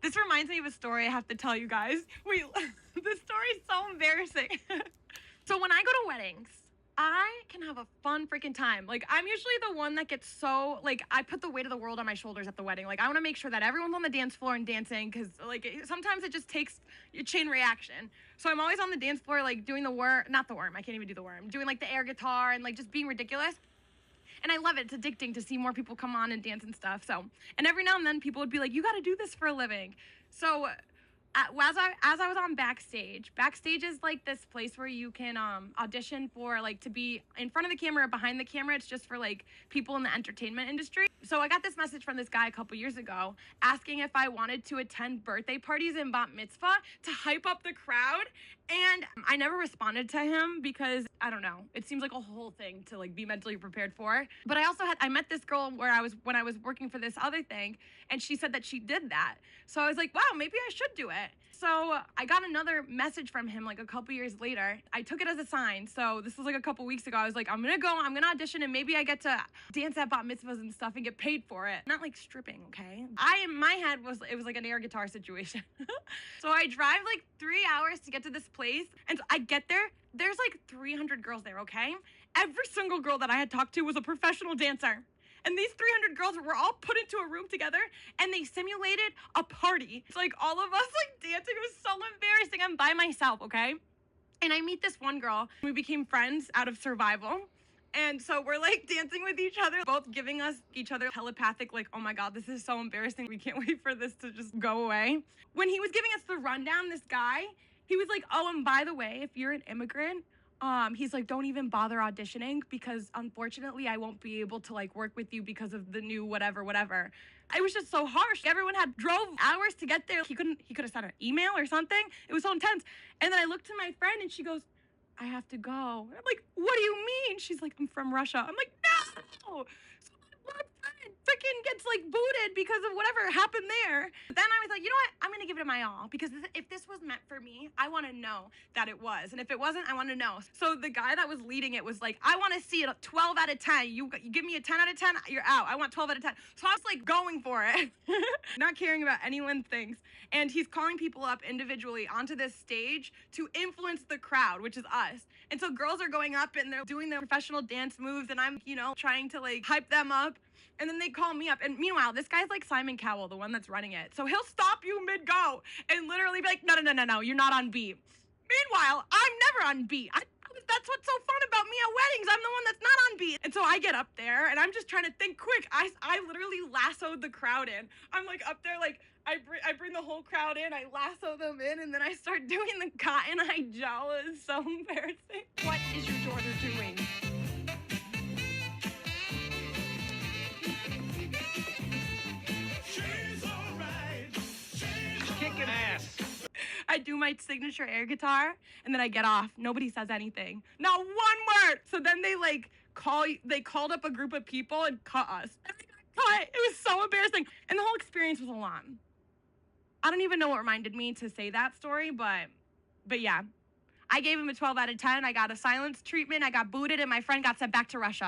This reminds me of a story I have to tell you guys. This story is so embarrassing. So when I go to weddings, I can have a fun freaking time. Like, I'm usually the one that gets so, like, I put the weight of the world on my shoulders at the wedding. Like, I want to make sure that everyone's on the dance floor and dancing because, like, sometimes it just takes a chain reaction. So I'm always on the dance floor, like, doing the worm, not the worm, I can't even do the worm, doing, like, the air guitar and, like, just being ridiculous. And I love it. It's addicting to see more people come on and dance and stuff. So, and every now and then people would be like, you got to do this for a living. So as I was on backstage is like this place where you can audition for like to be in front of the camera or behind the camera. It's just for like people in the entertainment industry. So I got this message from this guy a couple years ago asking if I wanted to attend birthday parties and bat mitzvah to hype up the crowd. And I never responded to him because I don't know. It seems like a whole thing to like be mentally prepared for. But I met this girl when I was working for this other thing, and she said that she did that. So I was like, wow, maybe I should do it. So I got another message from him like a couple years later. I took it as a sign. So this was like a couple weeks ago. I was like, I'm gonna audition, and maybe I get to dance at bat mitzvahs and stuff and get paid for it. Not like stripping, okay? In my head it was like an air guitar situation. So I drive like 3 hours to get to this place, and so I get there. There's like 300 girls there, okay? Every single girl that I had talked to was a professional dancer. And these 300 girls were all put into a room together, and they simulated a party. It's like all of us like dancing. It was so embarrassing. I'm by myself, okay? And I meet this one girl. We became friends out of survival. And so we're like dancing with each other, both giving us each other telepathic, like, oh my God, this is so embarrassing. We can't wait for this to just go away. When he was giving us the rundown, this guy, he was like, oh, and by the way, if you're an immigrant, he's like, don't even bother auditioning because unfortunately I won't be able to like work with you because of the new whatever. It was just so harsh. Everyone drove hours to get there. He could have sent an email or something. It was so intense. And then I looked to my friend and she goes, I have to go. And I'm like, what do you mean? She's like, I'm from Russia. I'm like, no. So my friend freaking gets like booted because of whatever happened there. Then I was like, you know what? I'm going to give it my all because if this was meant for me, I want to know that it was. And if it wasn't, I want to know. So the guy that was leading it was like, I want to see it 12 out of 10. You give me a 10 out of 10, you're out. I want 12 out of 10. So I was like going for it, not caring about anyone thinks. And he's calling people up individually onto this stage to influence the crowd, which is us. And so girls are going up and they're doing their professional dance moves and I'm, trying to like hype them up. And then they call me up. And meanwhile, this guy's like Simon Cowell, the one that's running it. So he'll stop you mid-go and literally be like, no, you're not on beat. Meanwhile, I'm never on beat. That's what's so fun about me at weddings. I'm the one that's not on beat. And so I get up there and I'm just trying to think quick. I literally lassoed the crowd in. I'm like up there like, I bring the whole crowd in, I lasso them in, and then I start doing the cotton eye jowl. It's so embarrassing. What is your daughter doing? Kicking ass. I do my signature air guitar and then I get off. Nobody says anything. Not one word. So then they called up a group of people and cut us. And they got cut. It was so embarrassing. And the whole experience was a lot. I don't even know what reminded me to say that story, but yeah. I gave him a 12 out of 10. I got a silence treatment. I got booted and my friend got sent back to Russia.